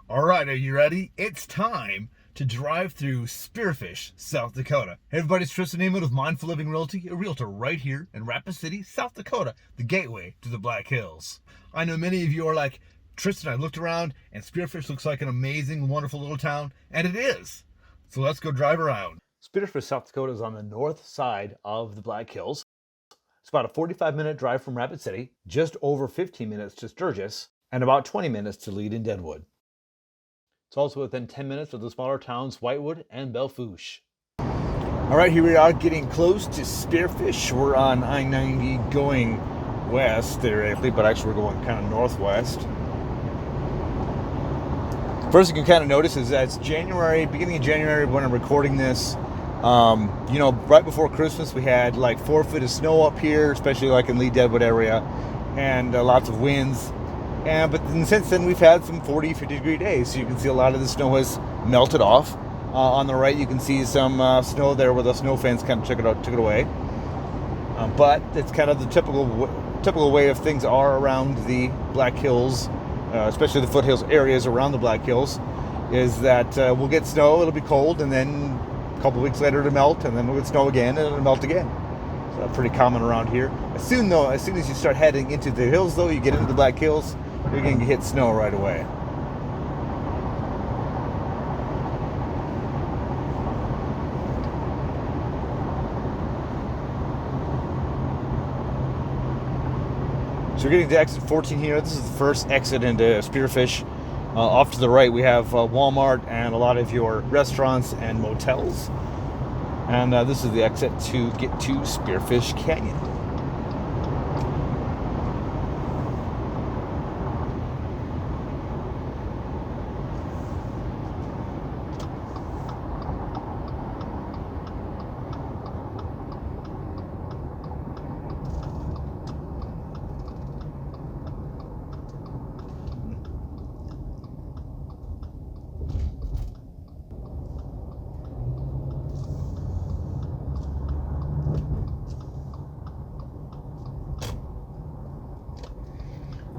All right, are you ready? It's time to drive through Spearfish, South Dakota. Hey everybody, it's Tristan Emond of Mindful Living Realty, a realtor right here in Rapid City, South Dakota, the gateway to the Black Hills. I know many of you are like, Tristan, I looked around and Spearfish looks like an amazing, wonderful little town, and it is. So let's go drive around. Spearfish, South Dakota is on the north side of the Black Hills. It's about a 45-minute drive from Rapid City, just over 15 minutes to Sturgis, and about 20 minutes to lead in Deadwood. It's also within 10 minutes of the smaller towns Whitewood and Belle Fourche. All right, here we are getting close to Spearfish. We're on I-90 going west theoretically, but actually we're going kind of northwest. First thing you can kind of notice is that it's January, beginning of January when I'm recording this. Right before Christmas we had like 4 feet of snow up here, especially like in Lee Deadwood area, and lots of winds. But since then we've had some 40, 50 degree days, so you can see a lot of the snow has melted off. On the right you can see some snow there where the snow fans kind of took it away. But it's kind of the typical way of things are around the Black Hills, especially the foothills areas around the Black Hills, is that we'll get snow, it'll be cold, and then a couple weeks later it'll melt, and then we'll get snow again, and it'll melt again. So that's pretty common around here. As soon as you start heading into the hills, though, you get into the Black Hills, you're going to hit snow right away. So we're getting to exit 14 here. This is the first exit into Spearfish. Off to the right we have Walmart and a lot of your restaurants and motels. And this is the exit to get to Spearfish Canyon.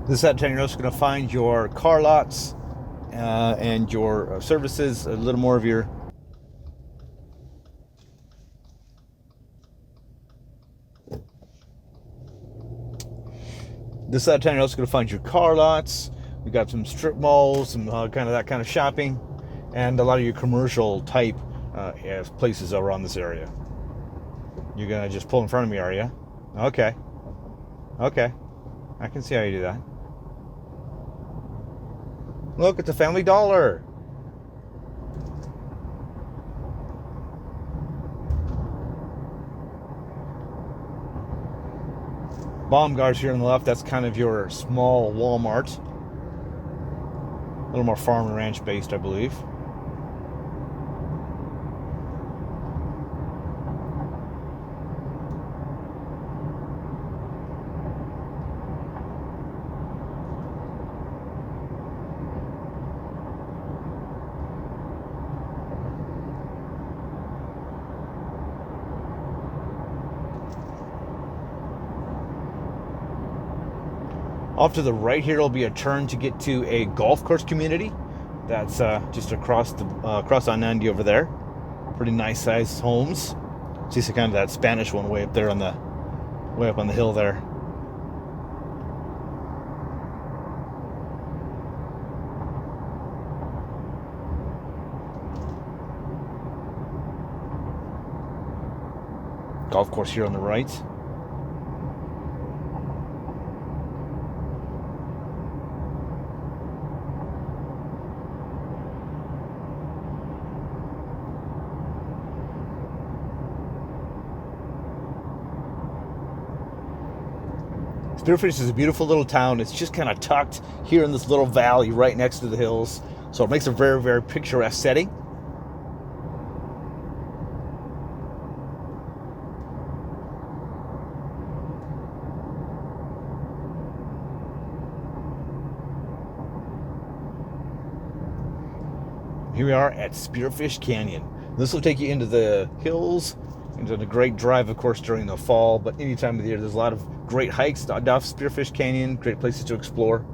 This side of town, you're also going to find your car lots and your services, a little more of your This side of town, you're also going to find your car lots. We've got some strip malls, some that kind of shopping, and a lot of your commercial type places around this area. You're going to just pull in front of me, are you? Okay. I can see how you do that. Look, it's a Family Dollar. Baumgart's here on the left. That's kind of your small Walmart. A little more farm and ranch based, I believe. Off to the right here will be a turn to get to a golf course community. That's just across I-90 over there. Pretty nice sized homes. See kind of that Spanish one way up there way up on the hill there. Golf course here on the right. Spearfish is a beautiful little town. It's just kind of tucked here in this little valley right next to the hills. So it makes a very, very picturesque setting. Here we are at Spearfish Canyon. This will take you into the hills, into the great drive, of course, during the fall, but any time of the year, there's a lot of great hikes down Spearfish Canyon, great places to explore.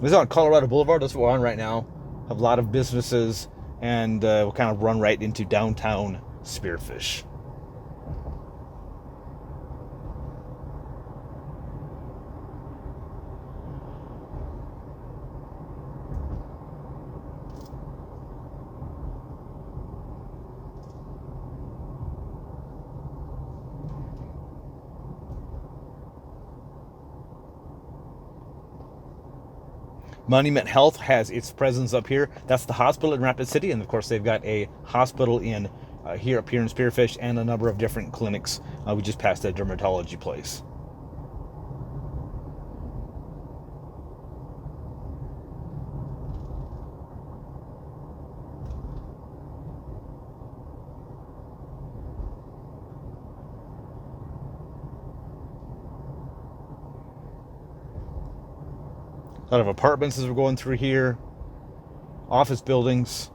This is on Colorado Boulevard. That's what we're on right now. Have a lot of businesses, and we'll kind of run right into downtown Spearfish. Monument Health has its presence up here. That's the hospital in Rapid City, and of course they've got a hospital in here in Spearfish, and a number of different clinics. We just passed a dermatology place. A lot of apartments as we're going through here, office buildings.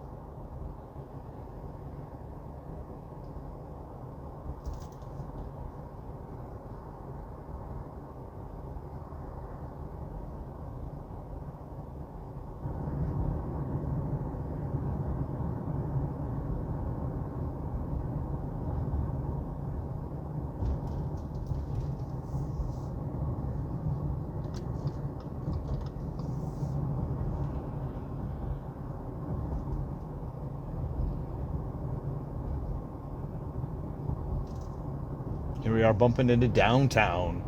Here we are bumping into downtown.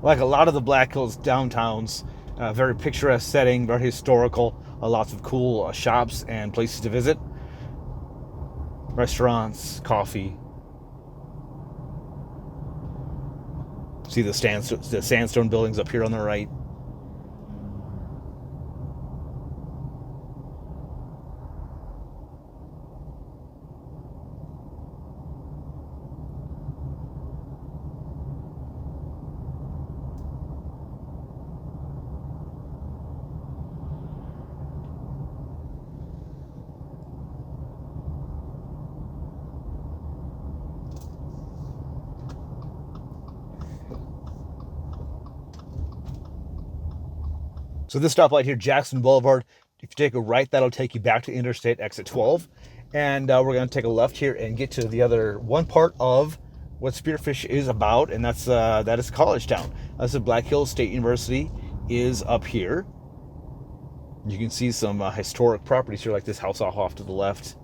Like a lot of the Black Hills downtowns, very picturesque setting, very historical, lots of cool shops and places to visit. Restaurants, coffee. See the sandstone buildings up here on the right. So this stoplight here, Jackson Boulevard, if you take a right, that'll take you back to Interstate Exit 12. And we're going to take a left here and get to the other one part of what Spearfish is about, and that is college town. So Black Hills State University is up here. You can see some historic properties here, like this house off to the left.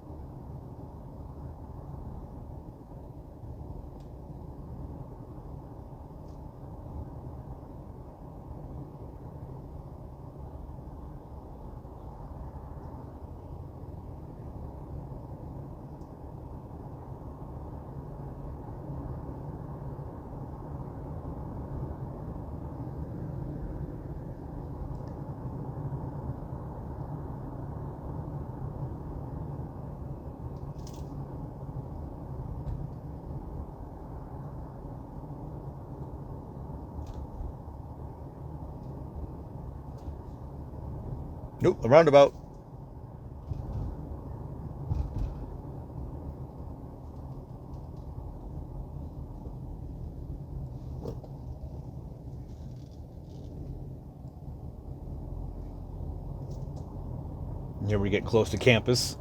Nope, a roundabout. And here we get close to campus.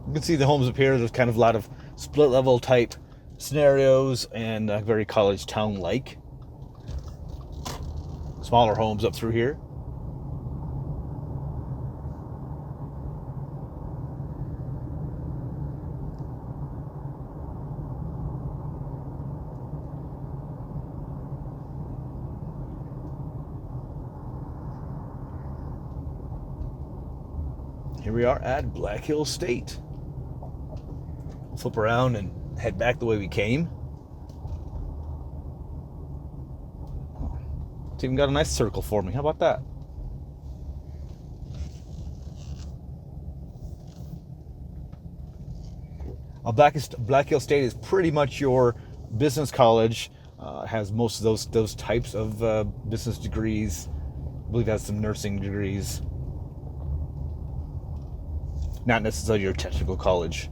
You can see the homes up here. There's kind of a lot of split level type scenarios and very college town like. Smaller homes up through here. Here we are at Black Hills State. Flip around and head back the way we came. It's even got a nice circle for me. How about that? Black Hills State is pretty much your business college. Has most of those types of business degrees. I believe it has some nursing degrees. not necessarily your technical college.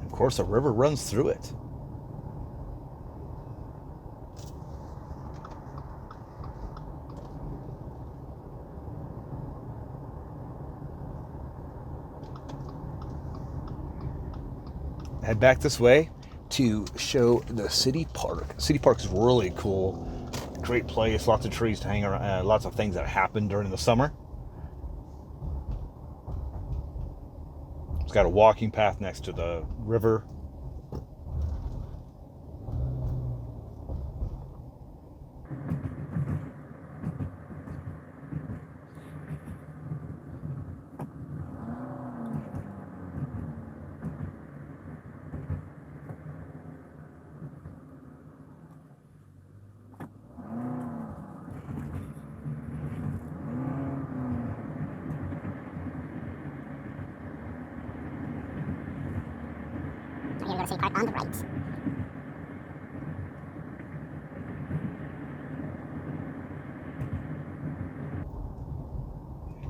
Of course, a river runs through it. Head back this way to show the city park. City park is really cool. Great place, lots of trees to hang around, lots of things that happen during the summer. It's got a walking path next to the river. Here we go to City Park on the right.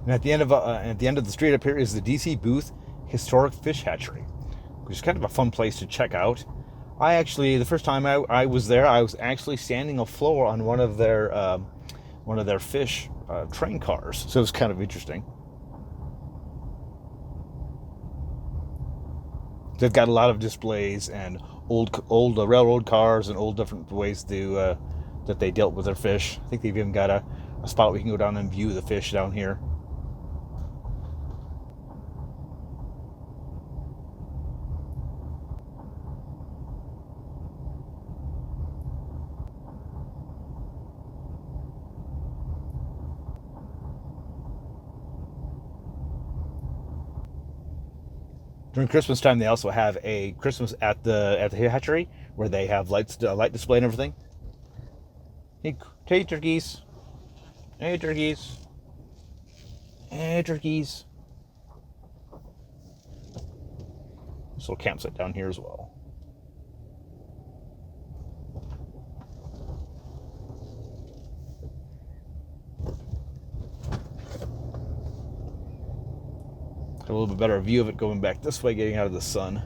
And at the end of the street up here is the DC Booth Historic Fish Hatchery, which is kind of a fun place to check out. I actually, the first time I was there, I was actually standing afloat on one of their fish train cars, so it was kind of interesting. They've got a lot of displays and old railroad cars and old different ways to that they dealt with their fish. I think they've even got a spot where you can go down and view the fish down here. During Christmas time, they also have a Christmas at the hatchery where they have light display and everything. Hey turkeys, hey turkeys, hey turkeys. This little campsite down here as well. A little bit better view of it going back this way, getting out of the sun.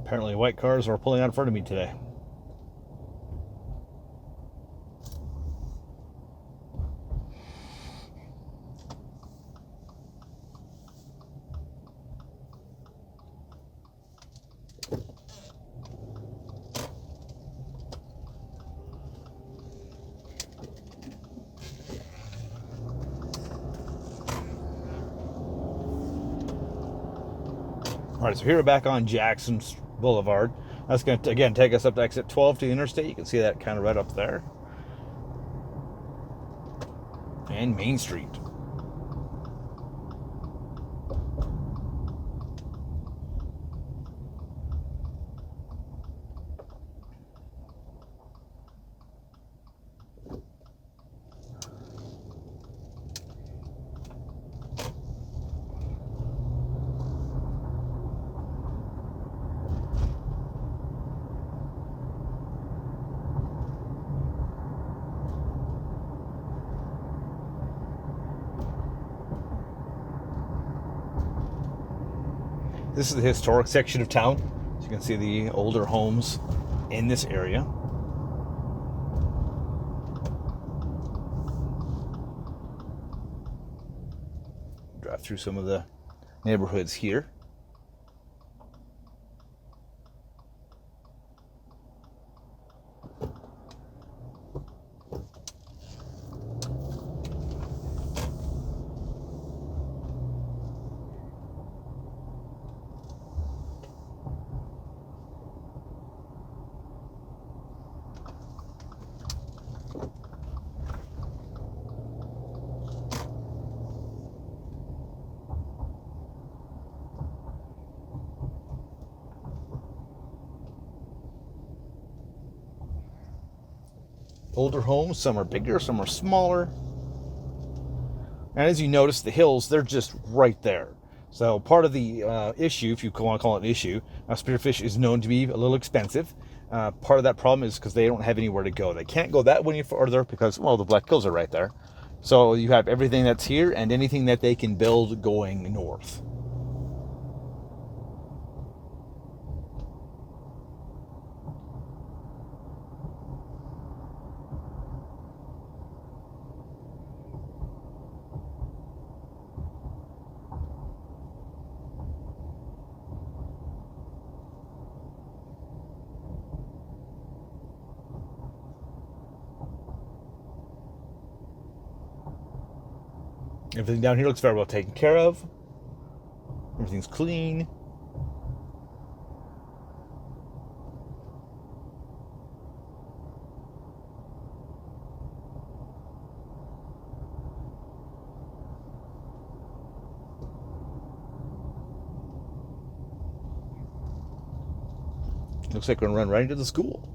Apparently white cars are pulling out in front of me today. All right, so here we're back on Jackson's Boulevard. That's going to, again, take us up to exit 12 to the interstate. You can see that kind of right up there. And Main Street. This is the historic section of town. So you can see the older homes in this area. Drive through some of the neighborhoods here. Older homes, some are bigger, some are smaller. And as you notice, the hills, they're just right there. So part of the issue, if you want to call it an issue, spearfish is known to be a little expensive. Part of that problem is because they don't have anywhere to go. They can't go that way further because, well, the Black Hills are right there. So you have everything that's here and anything that they can build going north. Everything down here looks very well taken care of. Everything's clean. Looks like we're gonna run right into the school.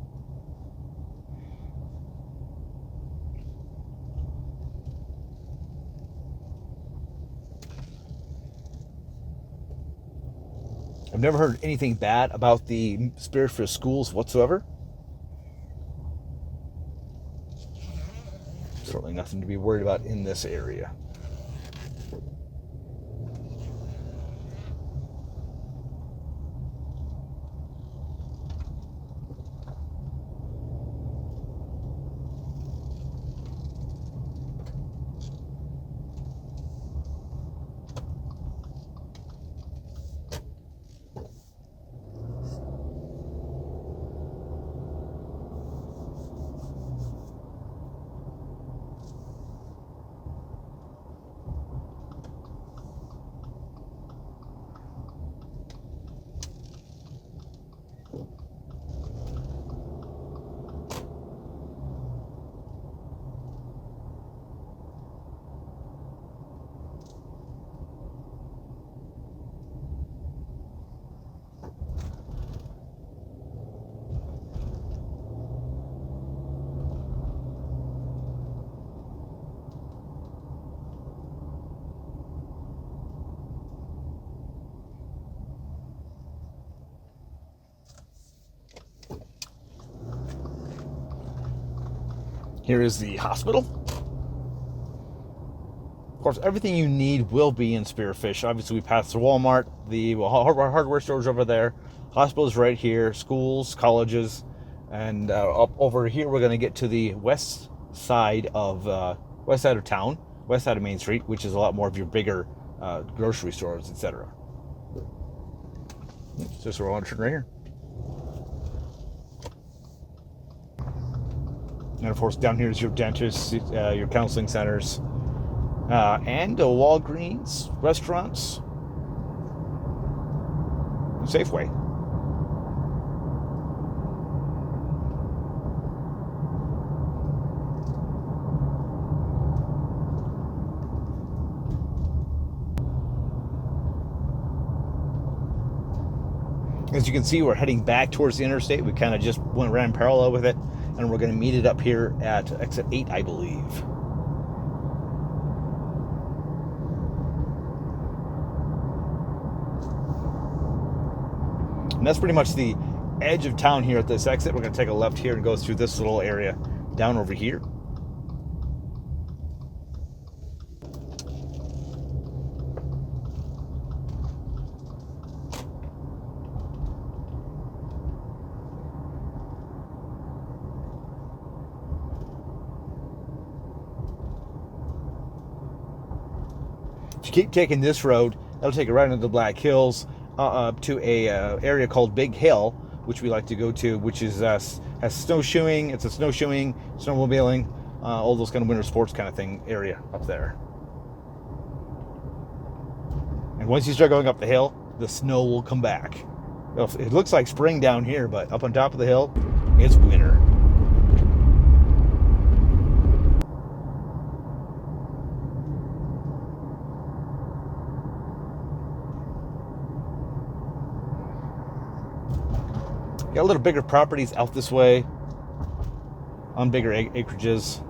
I've never heard anything bad about the Spearfish schools whatsoever. Certainly nothing to be worried about in this area. Here is the hospital. Of course, everything you need will be in Spearfish. Obviously, we pass through Walmart, the hardware stores over there, hospitals right here, schools, colleges, and up over here we're going to get to the west side of town, west side of Main Street, which is a lot more of your bigger grocery stores, etc. It's just where I want to turn right here. And of course, down here is your dentists, your counseling centers, and Walgreens, restaurants, and Safeway. As you can see, we're heading back towards the interstate. We kind of just went around parallel with it, and we're going to meet it up here at exit 8, I believe. And that's pretty much the edge of town here at this exit. We're going to take a left here and go through this little area down over here. If you keep taking this road, that'll take you right into the Black Hills, up to a area called Big Hill, which we like to go to, which is has snowshoeing. It's a snowshoeing, snowmobiling, all those kind of winter sports kind of thing area up there. And once you start going up the hill, the snow will come back. It looks like spring down here, but up on top of the hill, it's winter. Got a little bigger properties out this way on bigger acreages.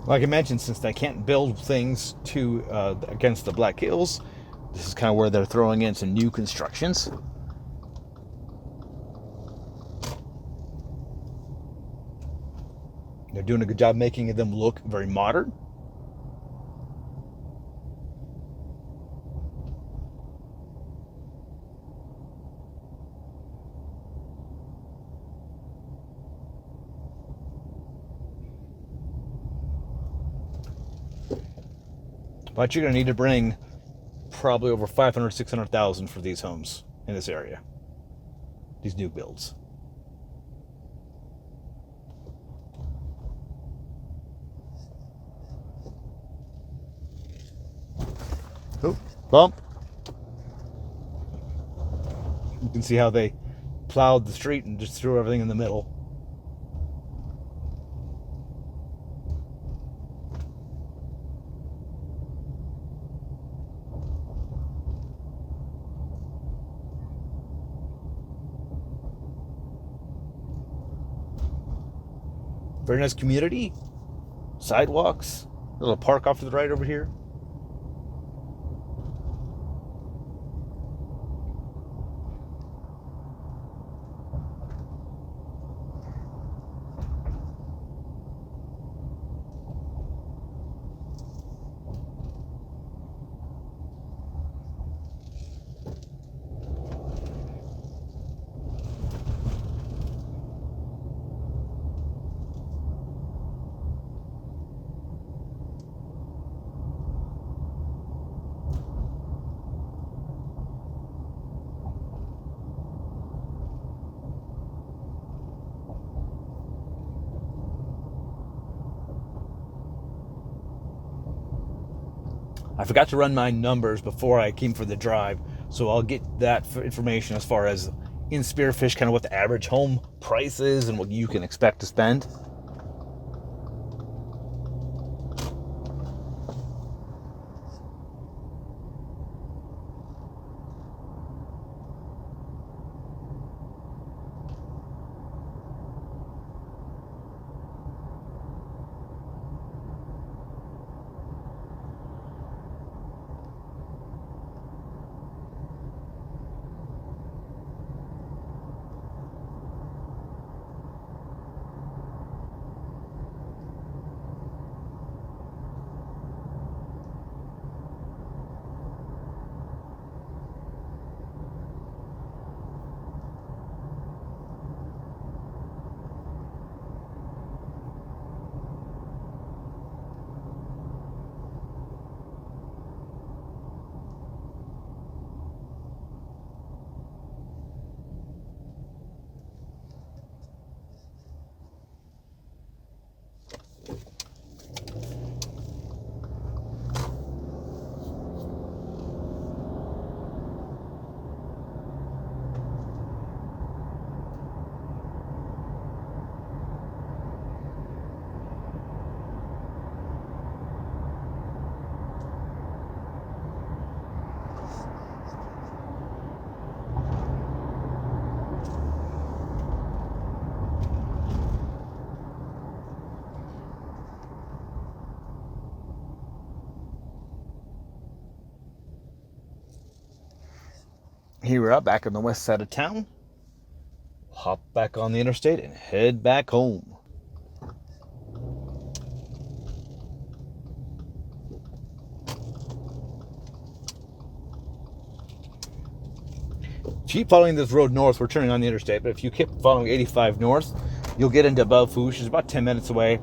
Like I mentioned, since they can't build things to against the Black Hills, this is kind of where they're throwing in some new constructions. They're doing a good job making them look very modern. But you're going to need to bring probably over 500, 600,000 for these homes in this area. These new builds. Oh, bump. You can see how they plowed the street and just threw everything in the middle. Very nice community. Sidewalks. A little park off to the right over here. I forgot to run my numbers before I came for the drive, so I'll get that information as far as in Spearfish, kind of what the average home price is and what you can expect to spend. Here we are back on the west side of town. Hop back on the interstate and head back home. If you keep following this road north, we're turning on the interstate, but if you keep following 85 north, you'll get into Belle Fourche. It's about 10 minutes away.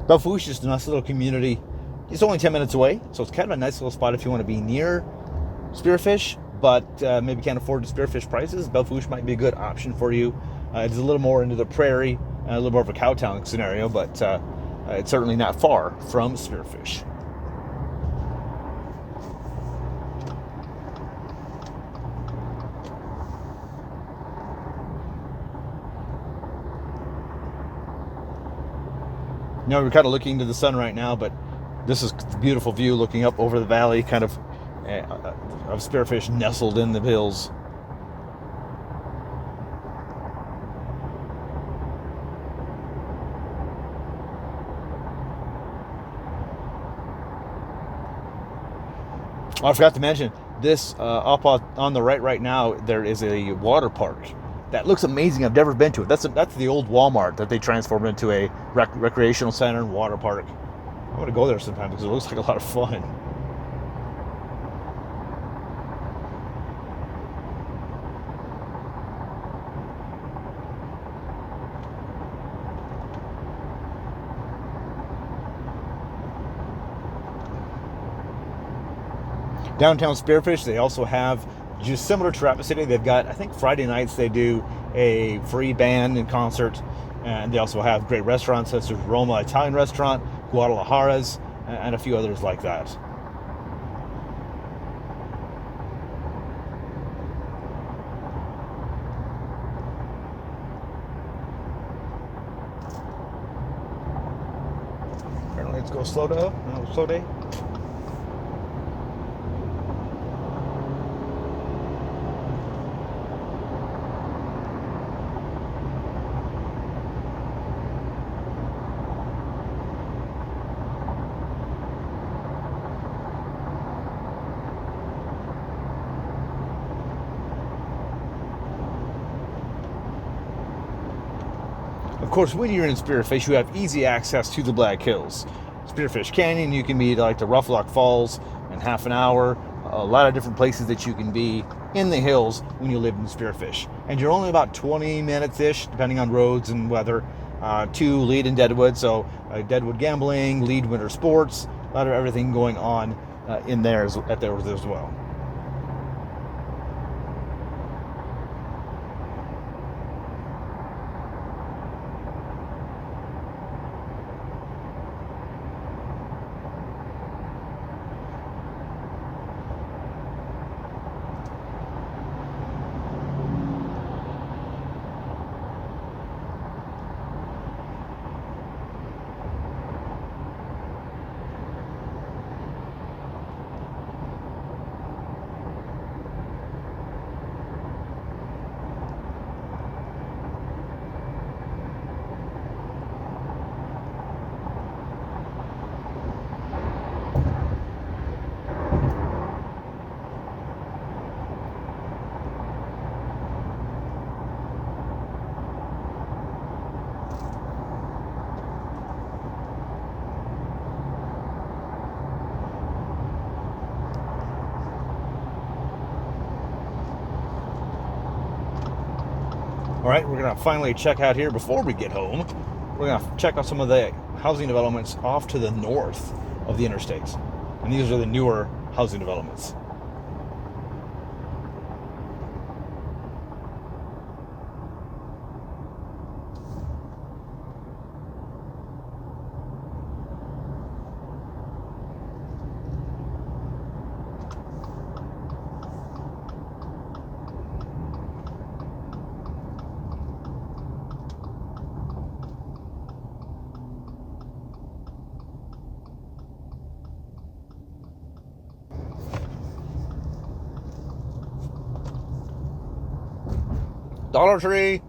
Belle Fourche is a nice little community. It's only 10 minutes away, so it's kind of a nice little spot if you want to be near Spearfish, but maybe can't afford the Spearfish prices. Belle Fourche might be a good option for you. It's a little more into the prairie, a little more of a cowtown scenario, but it's certainly not far from Spearfish. You know, we're kind of looking to the sun right now, but this is a beautiful view looking up over the valley, kind of Spearfish nestled in the hills. Oh, I forgot to mention, this up on the right now, there is a water park. That looks amazing. I've never been to it. That's the old Walmart that they transformed into a recreational center and water park. I'm going to go there sometime because it looks like a lot of fun. Downtown Spearfish, they also have, just similar to Rapid City, they've got, I think Friday nights they do a free band and concert, and they also have great restaurants such as Roma Italian Restaurant, Guadalajara's, and a few others like that. Apparently let's go slow day. Of course, when you're in Spearfish, you have easy access to the Black Hills. Spearfish Canyon, you can be like the Rough Lock Falls in half an hour. A lot of different places that you can be in the hills when you live in Spearfish. And you're only about 20 minutes-ish, depending on roads and weather, to Lead and Deadwood. So Deadwood Gambling, Lead Winter Sports, a lot of everything going on in there as well. All right, we're going to finally check out here before we get home. We're going to check out some of the housing developments off to the north of the interstates. And these are the newer housing developments. Dollar Tree.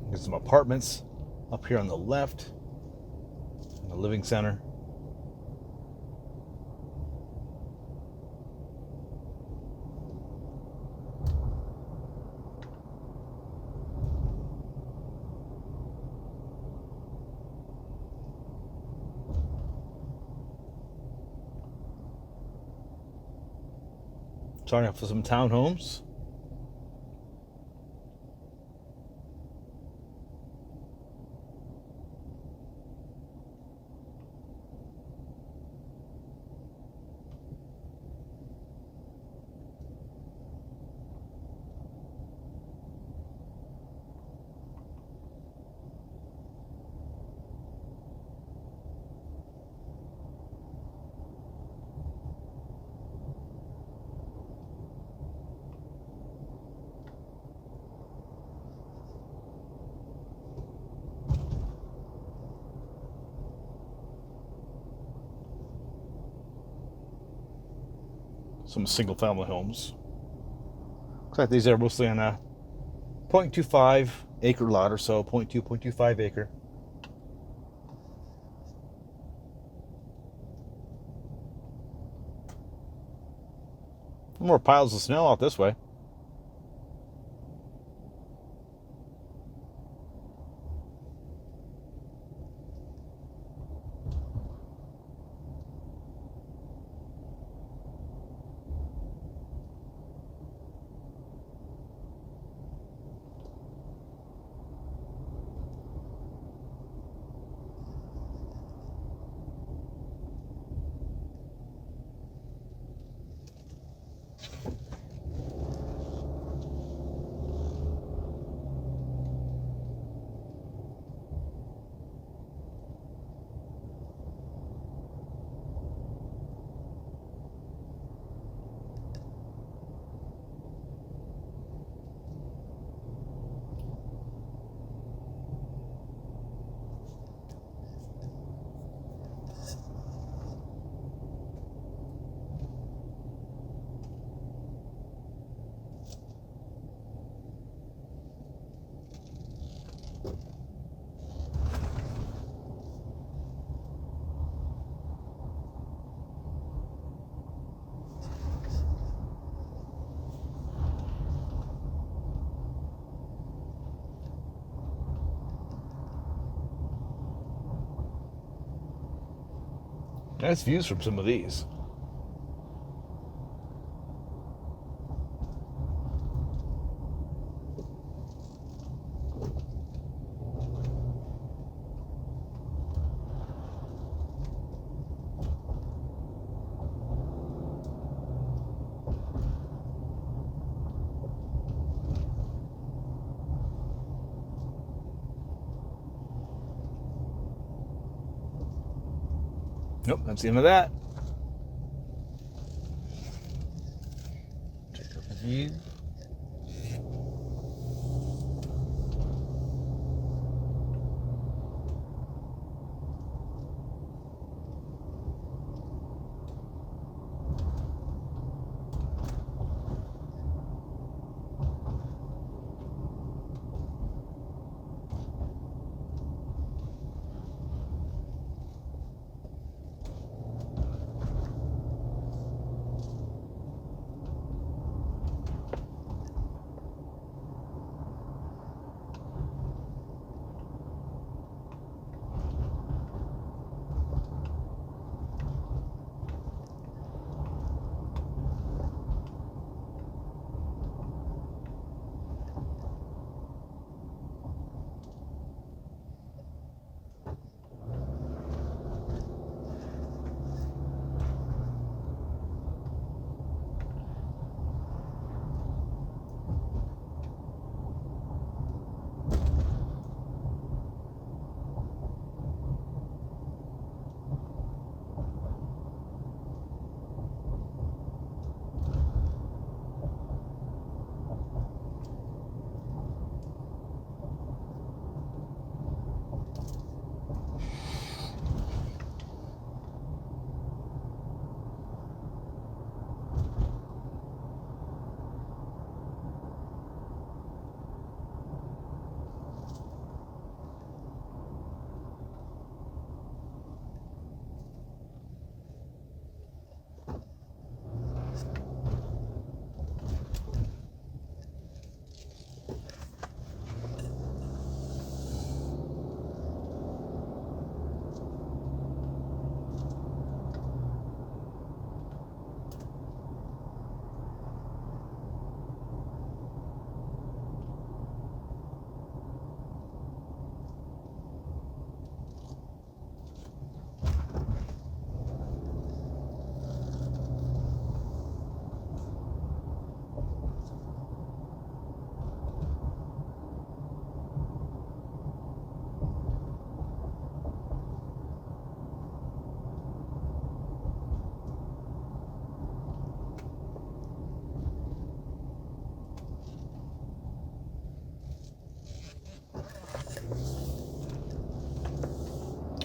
There's some apartments up here on the left, in the living center. Starting off with some townhomes. Some single family homes. Looks like these are mostly on a 0.25 acre lot or so, 0.25 acre. More piles of snow out this way. Nice views from some of these. Nope, that's the end of that. Check out the view.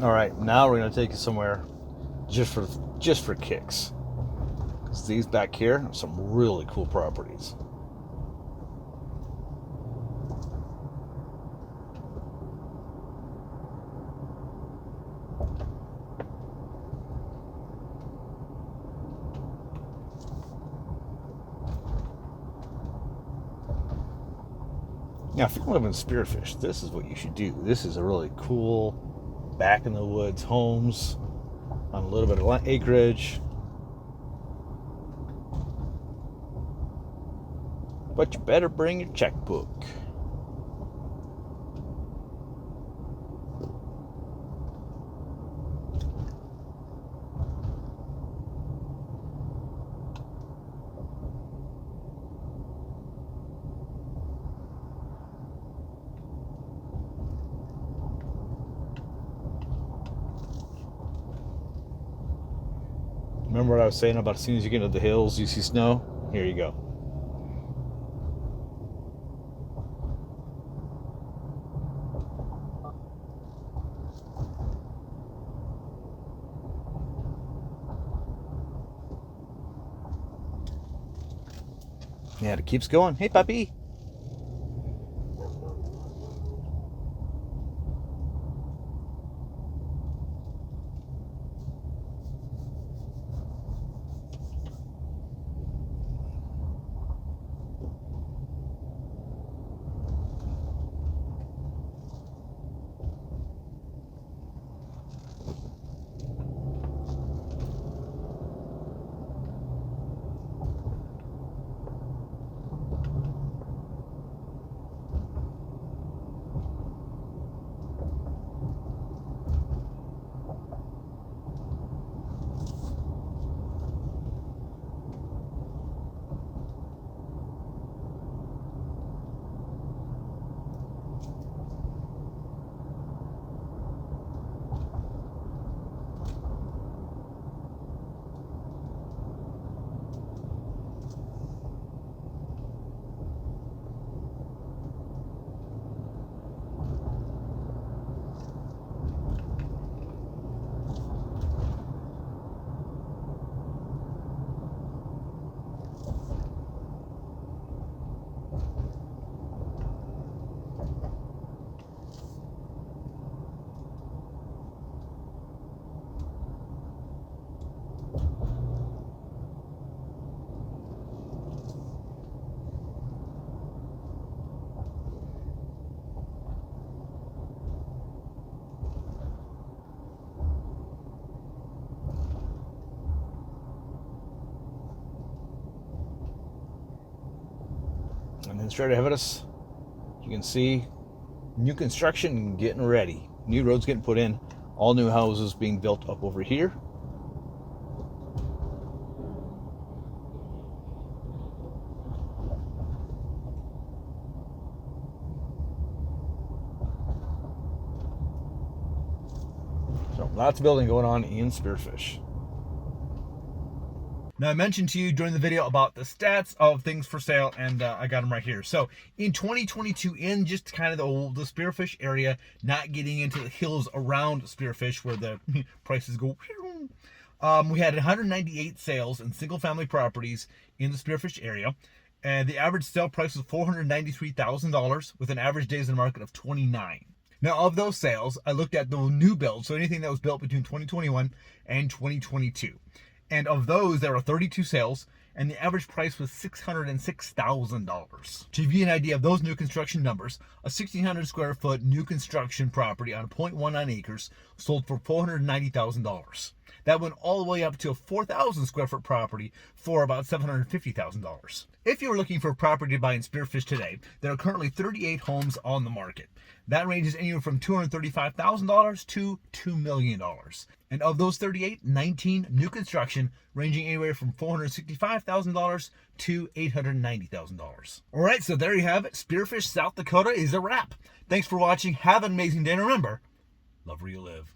All right, now we're gonna take you somewhere just for kicks. 'Cause these back here are some really cool properties. Now, if you live in Spearfish, this is what you should do. This is a really cool back in the woods homes on a little bit of acreage. But you better bring your checkbook. Remember what I was saying about as soon as you get into the hills, you see snow? Here you go. Yeah, it keeps going. Hey, puppy. then straight ahead of us, you can see new construction getting ready. New roads getting put in. All new houses being built up over here. So lots of building going on in Spearfish. Now, I mentioned to you during the video about the stats of things for sale, and I got them right here. So in 2022, in just kind of the Spearfish area, not getting into the hills around Spearfish where the prices go, we had 198 sales in single-family properties in the Spearfish area, and the average sale price was $493,000 with an average days in the market of 29. Now, of those sales, I looked at the new builds, so anything that was built between 2021 and 2022. And of those, there were 32 sales, and the average price was $606,000. To give you an idea of those new construction numbers, a 1,600 square foot new construction property on 0.19 acres sold for $490,000. That went all the way up to a 4,000 square foot property for about $750,000. If you're looking for a property to buy in Spearfish today, there are currently 38 homes on the market. That ranges anywhere from $235,000 to $2 million. And of those 38, 19 new construction, ranging anywhere from $465,000 to $890,000. All right, so there you have it. Spearfish South Dakota is a wrap. Thanks for watching. Have an amazing day. And remember, love where you live.